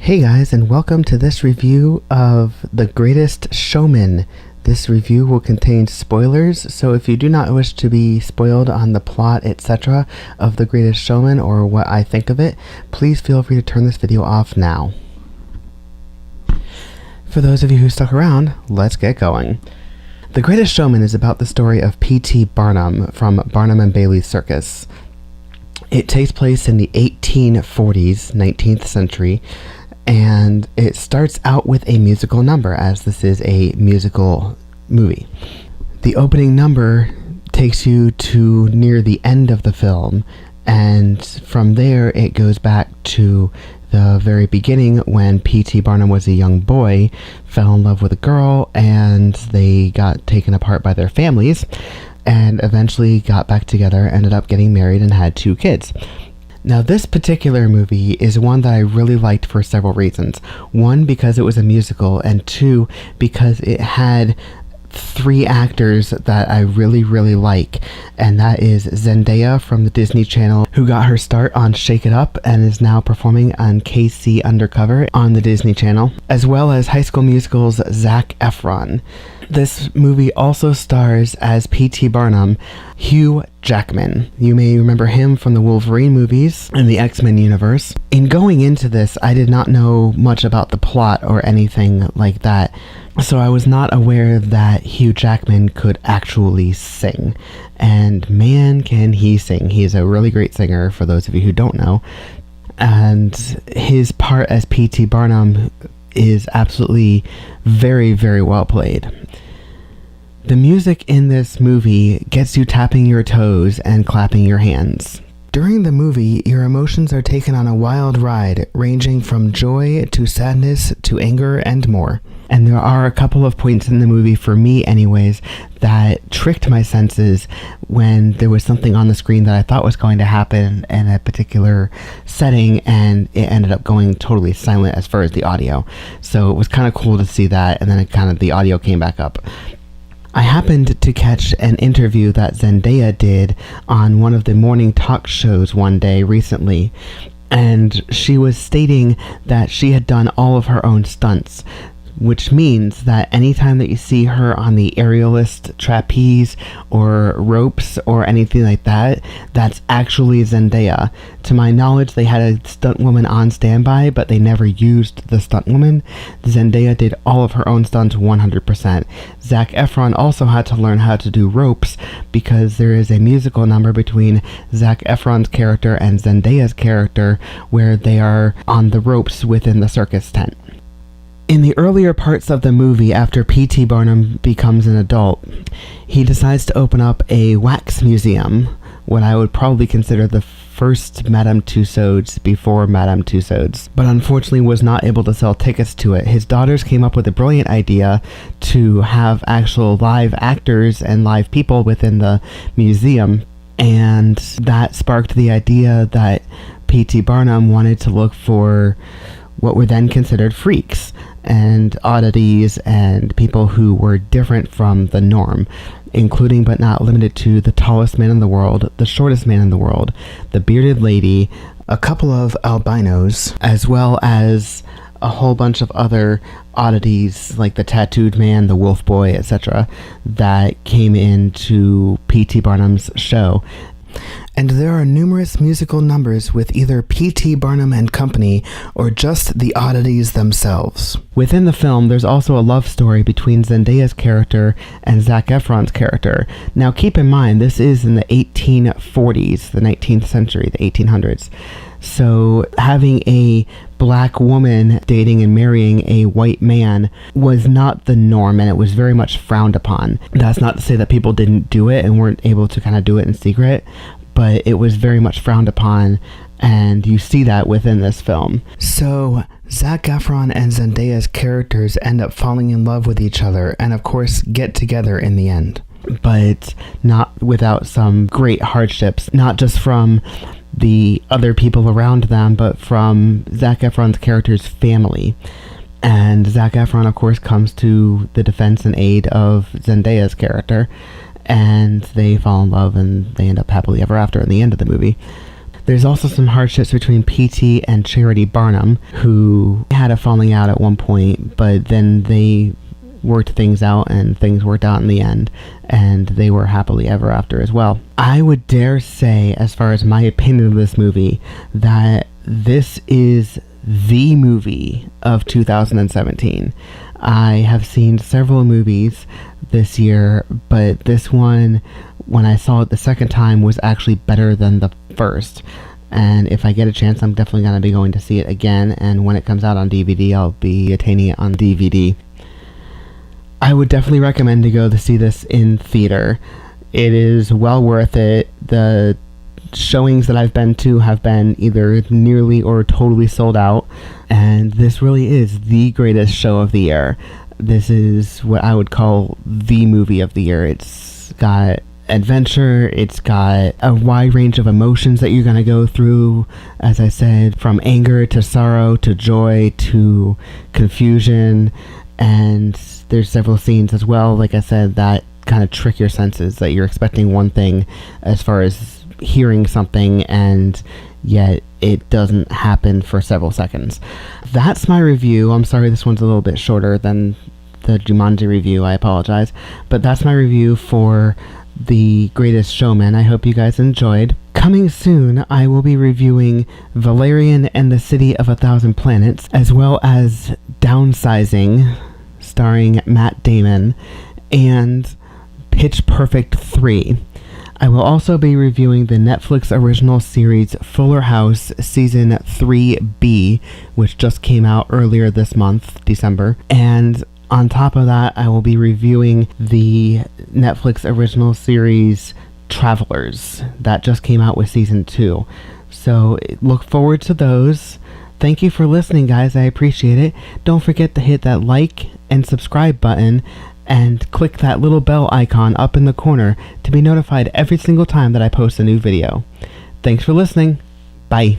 Hey guys, and welcome to this review of The Greatest Showman. This review will contain spoilers, so if you do not wish to be spoiled on the plot, etc. of The Greatest Showman or what I think of it, please feel free to turn this video off now. For those of you who stuck around, let's get going. The Greatest Showman is about the story of P.T. Barnum from Barnum and Bailey's Circus. It takes place in the 1840s, 19th century, and it starts out with a musical number, as this is a musical movie. The opening number takes you to near the end of the film, and from there it goes back to the very beginning when P.T. Barnum was a young boy, fell in love with a girl, and they got taken apart by their families, and eventually got back together, ended up getting married, and had 2 kids. Now, this particular movie is one that I really liked for several reasons. 1, because it was a musical, and 2, because it had 3 actors that I really like, and that is Zendaya from the Disney Channel, who got her start on Shake It Up and is now performing on KC Undercover on the Disney Channel, as well as High School Musical's Zac Efron. This movie also stars as P.T. Barnum, Hugh Jackman. You may remember him from the Wolverine movies and the X-Men universe. In going into this, I did not know much about the plot or anything like that, so I was not aware that Hugh Jackman could actually sing. And man, can he sing. He is a really great singer, for those of you who don't know. And his part as P.T. Barnum is absolutely very well played. The music in this movie gets you tapping your toes and clapping your hands. During the movie, your emotions are taken on a wild ride, ranging from joy to sadness to anger and more. And there are a couple of points in the movie, for me anyways, that tricked my senses when there was something on the screen that I thought was going to happen in a particular setting, and it ended up going totally silent as far as the audio. So it was kind of cool to see that, and then the audio came back up. I happened to catch an interview that Zendaya did on one of the morning talk shows one day recently, and she was stating that she had done all of her own stunts, which means that anytime that you see her on the aerialist, trapeze, or ropes, or anything like that, that's actually Zendaya. To my knowledge, they had a stunt woman on standby, but they never used the stunt woman. Zendaya did all of her own stunts 100%. Zac Efron also had to learn how to do ropes, because there is a musical number between Zac Efron's character and Zendaya's character, where they are on the ropes within the circus tent. In the earlier parts of the movie, after P.T. Barnum becomes an adult, he decides to open up a wax museum, what I would probably consider the first Madame Tussauds before Madame Tussauds, but unfortunately was not able to sell tickets to it. His daughters came up with a brilliant idea to have actual live actors and live people within the museum, and that sparked the idea that P.T. Barnum wanted to look for what were then considered freaks and oddities and people who were different from the norm, including but not limited to the tallest man in the world, the shortest man in the world, the bearded lady, a couple of albinos, as well as a whole bunch of other oddities like the tattooed man, the wolf boy, etc., that came into P.T. Barnum's show. And there are numerous musical numbers with either P.T. Barnum and Company or just the oddities themselves. Within the film, there's also a love story between Zendaya's character and Zac Efron's character. Now keep in mind, this is in the 1840s, the 19th century, the 1800s. So having a black woman dating and marrying a white man was not the norm, and it was very much frowned upon. That's not to say that people didn't do it and weren't able to kind of do it in secret, but it was very much frowned upon, and you see that within this film. So Zac Efron and Zendaya's characters end up falling in love with each other and of course get together in the end, but not without some great hardships, not just from the other people around them, but from Zac Efron's character's family. And Zac Efron, of course, comes to the defense and aid of Zendaya's character, and they fall in love and they end up happily ever after in the end of the movie. There's also some hardships between PT and Charity Barnum, who had a falling out at one point, but then they worked things out and things worked out in the end, and they were happily ever after as well. I would dare say, as far as my opinion of this movie, that this is the movie of 2017. I have seen several movies this year, but this one, when I saw it the second time, was actually better than the first. And if I get a chance, I'm definitely going to be going to see it again, and when it comes out on DVD, I'll be attaining it on DVD. I would definitely recommend to go to see this in theater. It is well worth it. The showings that I've been to have been either nearly or totally sold out, and this really is the greatest show of the year. This is what I would call the movie of the year. It's got adventure, it's got a wide range of emotions that you're going to go through, as I said, from anger to sorrow to joy to confusion, and there's several scenes as well, like I said, that kind of trick your senses, that you're expecting one thing as far as hearing something, and yet it doesn't happen for several seconds. That's my review. I'm sorry this one's a little bit shorter than the Jumanji review, I apologize, but that's my review for The Greatest Showman. I hope you guys enjoyed. Coming soon, I will be reviewing Valerian and the City of a Thousand Planets, as well as Downsizing, starring Matt Damon, and Pitch Perfect 3. I will also be reviewing the Netflix original series Fuller House Season 3B, which just came out earlier this month, December. And on top of that, I will be reviewing the Netflix original series Travelers, that just came out with Season 2. So look forward to those. Thank you for listening, guys. I appreciate it. Don't forget to hit that like and subscribe button, and click that little bell icon up in the corner to be notified every single time that I post a new video. Thanks for listening. Bye.